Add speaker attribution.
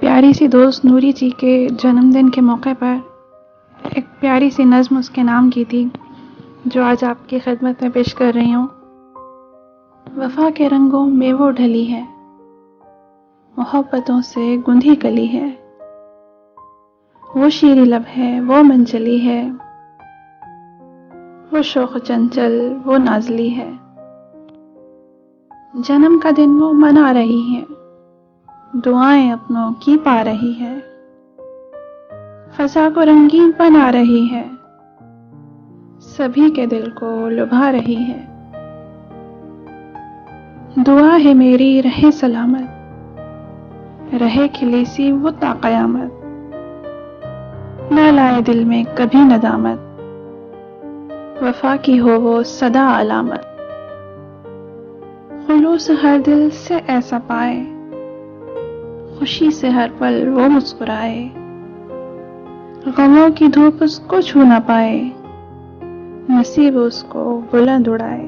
Speaker 1: प्यारी सी दोस्त नूरी जी के जन्मदिन के मौके पर एक प्यारी सी नज़्म उसके नाम की थी, जो आज आपकी खिदमत में पेश कर रही हूँ। वफा के रंगों में वो ढली है, मोहब्बतों से गुंधी कली है। वो शीरी लब है, वो मंचली है, वो शौक चंचल, वो नाजली है। जन्म का दिन वो मना रही है, दुआएं अपनों की पा रही है। फजा को रंगीन बना रही है, सभी के दिल को लुभा रही है। दुआ है मेरी रहे सलामत, रहे खिली सी वो ता क़यामत। न लाए दिल में कभी नदामत, वफा की हो वो सदा अलामत। खुलूस हर दिल से ऐसा पाए, खुशी से हर पल वो मुस्कुराए। गमों की धूप उसको छू ना पाए, नसीब उसको बुलंद उड़ाए।